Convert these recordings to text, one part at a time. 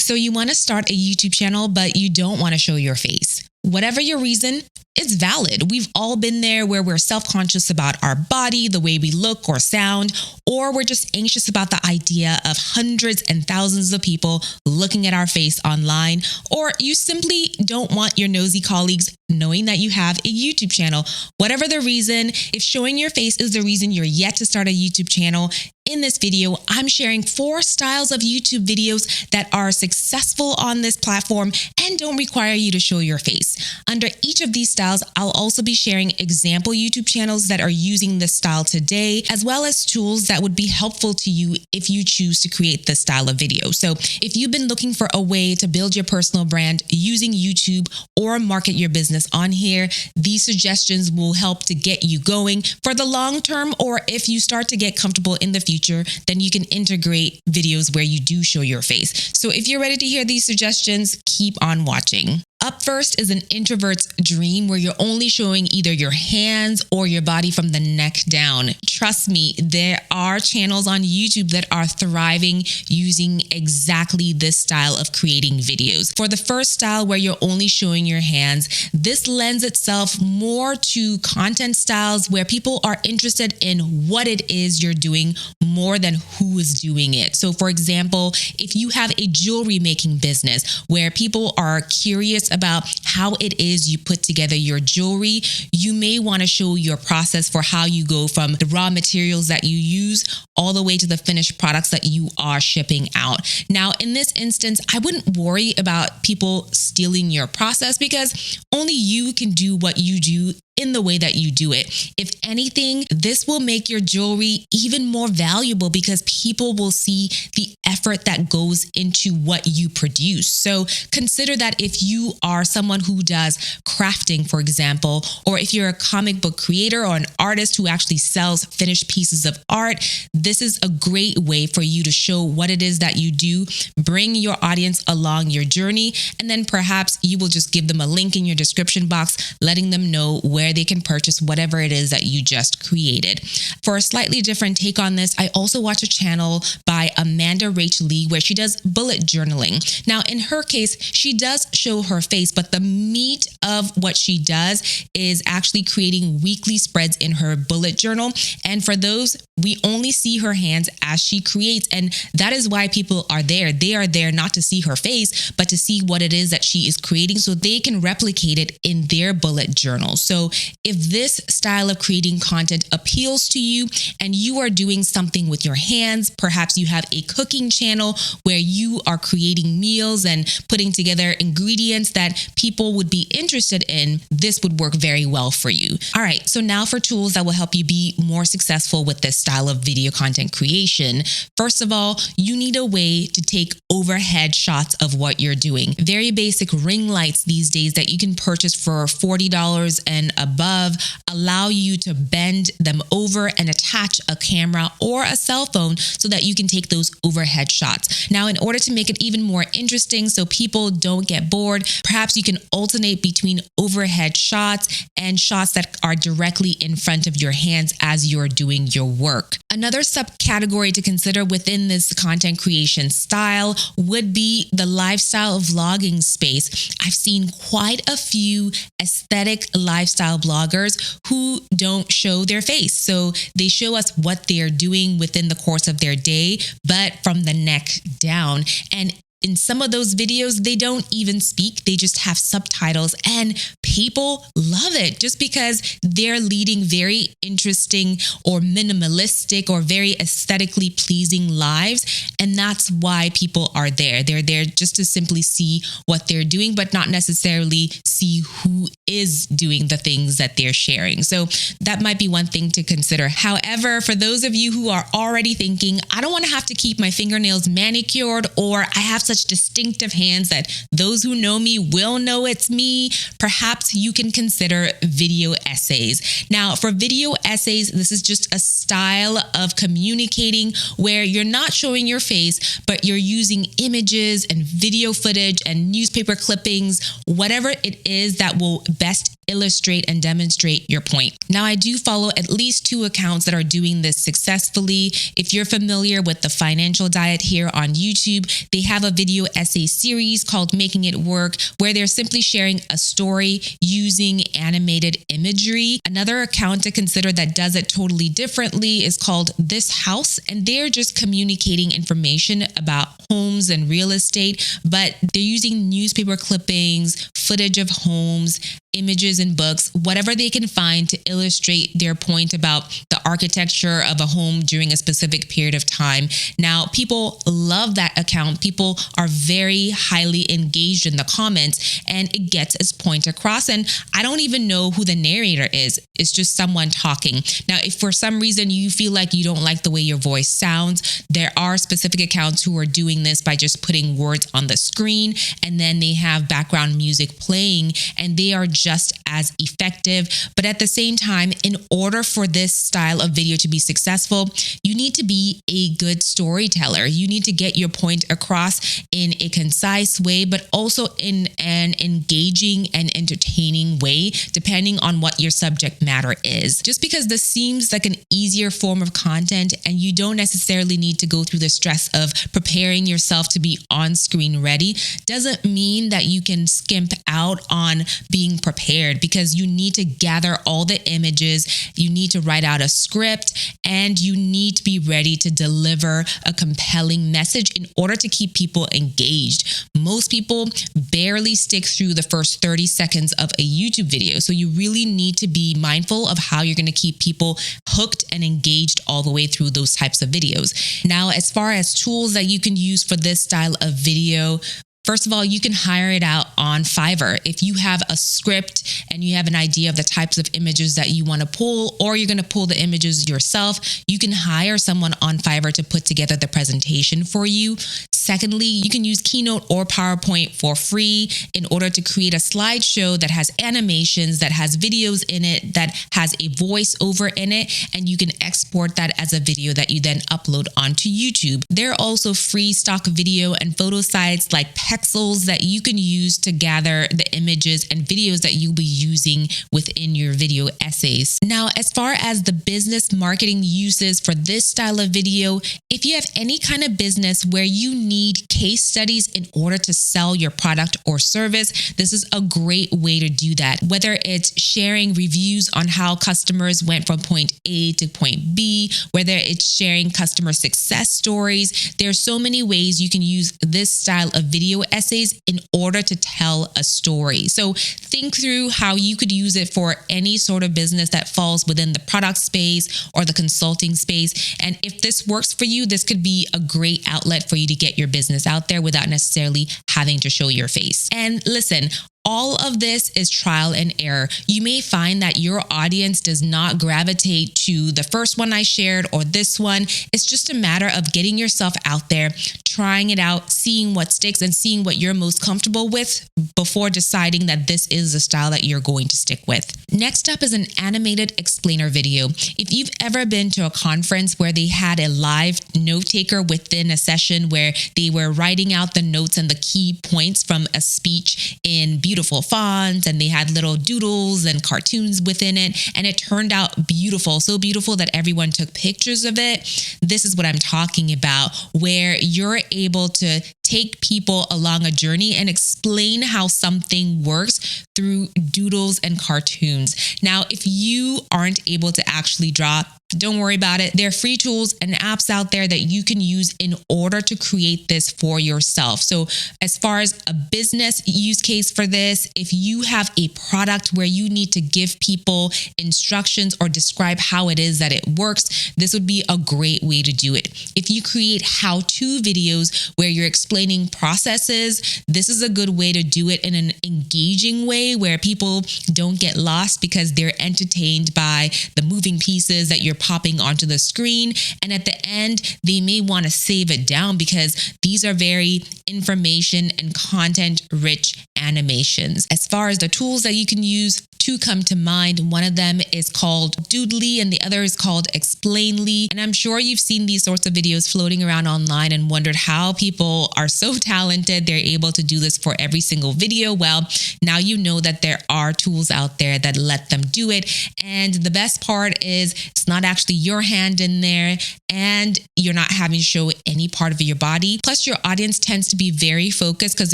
So you want to start a YouTube channel, but you don't want to show your face. Whatever your reason, it's valid. We've all been there where we're self-conscious about our body, the way we look or sound, or we're just anxious about the idea of hundreds and thousands of people looking at our face online, or you simply don't want your nosy colleagues knowing that you have a YouTube channel. Whatever the reason, if showing your face is the reason you're yet to start a YouTube channel, in this video, I'm sharing 4 styles of YouTube videos that are successful on this platform and don't require you to show your face. Under each of these styles, I'll also be sharing example YouTube channels that are using this style today, as well as tools that would be helpful to you if you choose to create this style of video. So if you've been looking for a way to build your personal brand using YouTube or market your business on here, these suggestions will help to get you going for the long term, or if you start to get comfortable in the future, then you can integrate videos where you do show your face. So if you're ready to hear these suggestions, keep on watching. Up first is an introvert's dream, where you're only showing either your hands or your body from the neck down. Trust me, there are channels on YouTube that are thriving using exactly this style of creating videos. For the first style, where you're only showing your hands, this lends itself more to content styles where people are interested in what it is you're doing more than who is doing it. So for example, if you have a jewelry making business where people are curious about how it is you put together your jewelry, you may want to show your process for how you go from the raw materials that you use all the way to the finished products that you are shipping out. Now, in this instance, I wouldn't worry about people stealing your process, because only you can do what you do in the way that you do it. If anything, this will make your jewelry even more valuable because people will see the effort that goes into what you produce. So consider that if you are someone who does crafting, for example, or if you're a comic book creator or an artist who actually sells finished pieces of art, this is a great way for you to show what it is that you do, bring your audience along your journey, and then perhaps you will just give them a link in your description box, letting them know where they can purchase whatever it is that you just created. For a slightly different take on this, I also watch a channel by Amanda Rachel Lee where she does bullet journaling. Now, in her case, she does show her face, but the meat of what she does is actually creating weekly spreads in her bullet journal. And for those, we only see her hands as she creates. And that is why people are there. They are there not to see her face, but to see what it is that she is creating so they can replicate it in their bullet journal. So if this style of creating content appeals to you and you are doing something with your hands, perhaps you have a cooking channel where you are creating meals and putting together ingredients that people would be interested in, this would work very well for you. All right, so now for tools that will help you be more successful with this style of video content creation. First of all, you need a way to take overhead shots of what you're doing. Very basic ring lights these days that you can purchase for $40 and above allow you to bend them over and attach a camera or a cell phone so that you can take those overhead shots. Now, in order to make it even more interesting so people don't get bored, perhaps you can alternate between overhead shots and shots that are directly in front of your hands as you're doing your work. Another subcategory to consider within this content creation style would be the lifestyle vlogging space. I've seen quite a few aesthetic lifestyle bloggers who don't show their face. So they show us what they're doing within the course of their day, but from the neck down. And in some of those videos, they don't even speak. They just have subtitles, and people love it just because they're leading very interesting or minimalistic or very aesthetically pleasing lives. And that's why people are there. They're there just to simply see what they're doing, but not necessarily see who is doing the things that they're sharing. So that might be one thing to consider. However, for those of you who are already thinking, I don't want to have to keep my fingernails manicured, or I have such distinctive hands that those who know me will know it's me, perhaps you can consider video essays. Now, for video essays, this is just a style of communicating where you're not showing your face, but you're using images and video footage and newspaper clippings, whatever it is that will best illustrate and demonstrate your point. Now, I do follow at least 2 accounts that are doing this successfully. If you're familiar with the Financial Diet here on YouTube, they have a video essay series called Making It Work, where they're simply sharing a story using animated imagery. Another account to consider that does it totally differently is called This House, and they're just communicating information about homes and real estate, but they're using newspaper clippings, footage of homes, images and books, whatever they can find to illustrate their point about the architecture of a home during a specific period of time. Now, people love that account. People are very highly engaged in the comments, and it gets its point across. And I don't even know who the narrator is. It's just someone talking. Now, if for some reason you feel like you don't like the way your voice sounds, there are specific accounts who are doing this by just putting words on the screen, and then they have background music playing, and they are just as effective. But at the same time, in order for this style of video to be successful, you need to be a good storyteller. You need to get your point across in a concise way, but also in an engaging and entertaining way, depending on what your subject matter is. Just because this seems like an easier form of content and you don't necessarily need to go through the stress of preparing yourself to be on-screen ready, doesn't mean that you can skimp out on being prepared, because you need to gather all the images, you need to write out a script, and you need to be ready to deliver a compelling message in order to keep people engaged. Most people barely stick through the first 30 seconds of a YouTube video, so you really need to be mindful of how you're going to keep people hooked and engaged all the way through those types of videos. Now, as far as tools that you can use for this style of video, first of all, you can hire it out on Fiverr. If you have a script and you have an idea of the types of images that you want to pull, or you're going to pull the images yourself, you can hire someone on Fiverr to put together the presentation for you. Secondly, you can use Keynote or PowerPoint for free in order to create a slideshow that has animations, that has videos in it, that has a voiceover in it, and you can export that as a video that you then upload onto YouTube. There are also free stock video and photo sites like Pexels that you can use to gather the images and videos that you'll be using within your video essays. Now, as far as the business marketing uses for this style of video, if you have any kind of business where you need case studies in order to sell your product or service, this is a great way to do that. Whether it's sharing reviews on how customers went from point A to point B, whether it's sharing customer success stories, there's so many ways you can use this style of video essays in order to tell a story. So think through how you could use it for any sort of business that falls within the product space or the consulting space. And if this works for you, this could be a great outlet for you to get your business out there without necessarily having to show your face. And listen, all of this is trial and error. You may find that your audience does not gravitate to the first one I shared or this one. It's just a matter of getting yourself out there, trying it out, seeing what sticks, and seeing what you're most comfortable with before deciding that this is the style that you're going to stick with. Next up is an animated explainer video. If you've ever been to a conference where they had a live note taker within a session where they were writing out the notes and the key points from a speech in beautiful fonts, and they had little doodles and cartoons within it, and it turned out beautiful, so beautiful that everyone took pictures of it. This is what I'm talking about, where you're able to take people along a journey and explain how something works through doodles and cartoons. Now, if you aren't able to actually draw, don't worry about it. There are free tools and apps out there that you can use in order to create this for yourself. So as far as a business use case for this, if you have a product where you need to give people instructions or describe how it is that it works, this would be a great way to do it. If you create how-to videos where you're explaining processes, this is a good way to do it in an engaging way where people don't get lost because they're entertained by the moving pieces that you're popping onto the screen. And at the end, they may want to save it down because these are very information and content rich animations. As far as the tools that you can use, two come to mind. One of them is called Doodly and the other is called Explainly. And I'm sure you've seen these sorts of videos floating around online and wondered how people are so talented they're able to do this for every single video. Well, now you know that there are tools out there that let them do it. And the best part is it's not actually your hand in there and you're not having to show any part of your body. Plus, your audience tends to be very focused because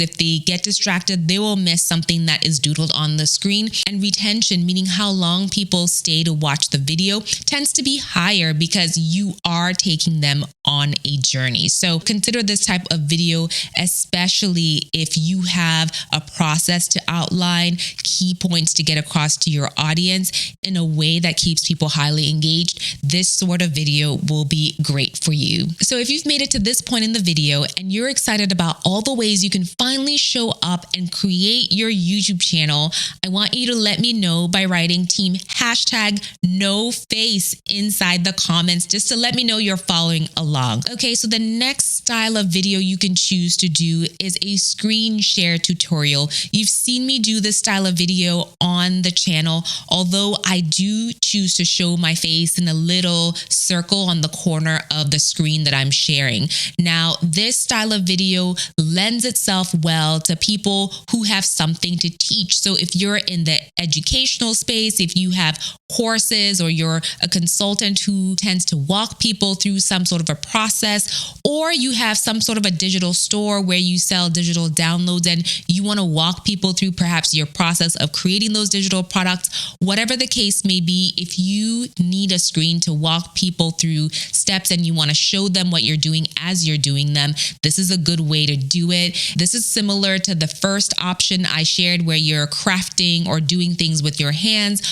if they get distracted, they will miss something that is doodled on the screen. And retention, meaning how long people stay to watch the video, tends to be higher because you are taking them on a journey. So consider this type of video, especially if you have a process to outline, key points to get across to your audience in a way that keeps people highly engaged. This sort of video will be great for you. So if you've made it to this point in the video and you're excited about all the ways you can finally show up and create your YouTube channel, I want you to let me know by writing team #NoFace inside the comments just to let me know you're following along. Okay, so the next style of video you can choose to do is a screen share tutorial. You've seen me do this style of video on the channel, although I do choose to show my face in a little circle on the corner of the screen that I'm sharing. Now, this style of video lends itself well to people who have something to teach. So if you're in the educational space, if you have courses or you're a consultant who tends to walk people through some sort of a process, or you have some sort of a digital store where you sell digital downloads and you want to walk people through perhaps your process of creating those digital products, whatever the case may be, if you need a screen to walk people through steps and you want to show them what you're doing as you're doing them, this is a good way to do it. This is similar to the first option I shared where you're crafting or doing things with your hands,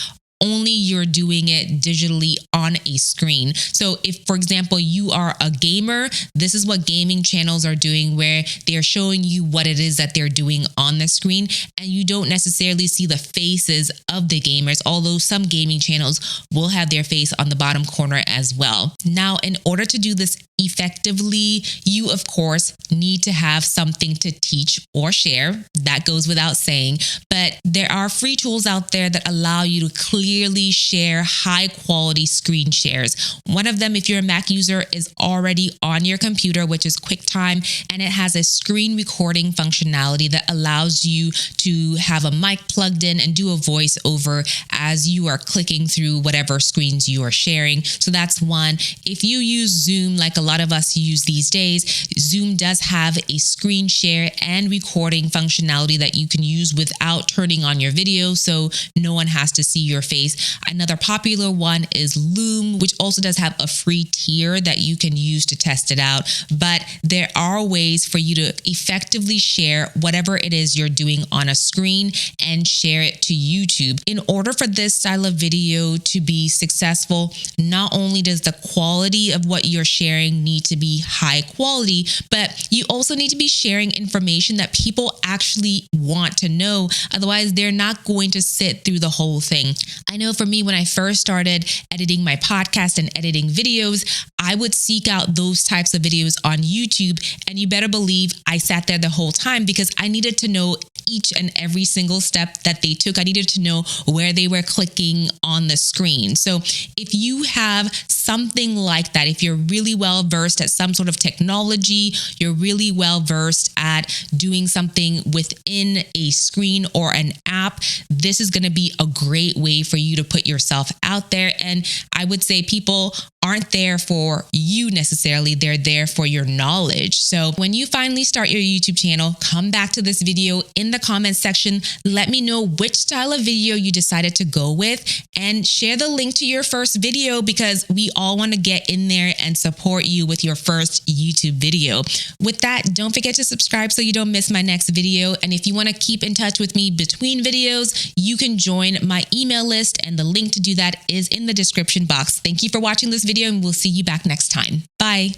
only you're doing it digitally on a screen. So if, for example, you are a gamer, this is what gaming channels are doing, where they're showing you what it is that they're doing on the screen, and you don't necessarily see the faces of the gamers, although some gaming channels will have their face on the bottom corner as well. Now, in order to do this effectively, you, of course, need to have something to teach or share. That goes without saying, but there are free tools out there that allow you to clearly share high quality screen shares. One of them, if you're a Mac user, is already on your computer, which is QuickTime, and it has a screen recording functionality that allows you to have a mic plugged in and do a voiceover as you are clicking through whatever screens you are sharing. So that's one. If you use Zoom, like a lot of us use these days, Zoom does have a screen share and recording functionality that you can use without turning on your video, so no one has to see your face. Another popular one is Loom, which also does have a free tier that you can use to test it out. But there are ways for you to effectively share whatever it is you're doing on a screen and share it to YouTube. In order for this style of video to be successful, not only does the quality of what you're sharing need to be high quality, but you also need to be sharing information that people actually want to know. Otherwise, they're not going to sit through the whole thing. I know for me, when I first started editing my podcast and editing videos, I would seek out those types of videos on YouTube. And you better believe I sat there the whole time because I needed to know each and every single step that they took. I needed to know where they were clicking on the screen. So if you have something like that, if you're really well versed at some sort of technology, you're really well versed at doing something within a screen or an app, this is going to be a great way for you to put yourself out there. And I would say people aren't there for you necessarily, they're there for your knowledge. So when you finally start your YouTube channel, come back to this video in the comments section. Let me know which style of video you decided to go with and share the link to your first video because we all want to get in there and support you with your first YouTube video. With that, don't forget to subscribe so you don't miss my next video. And if you want to keep in touch with me between videos, you can join my email list and the link to do that is in the description box. Thank you for watching this video and we'll see you back next time. Bye.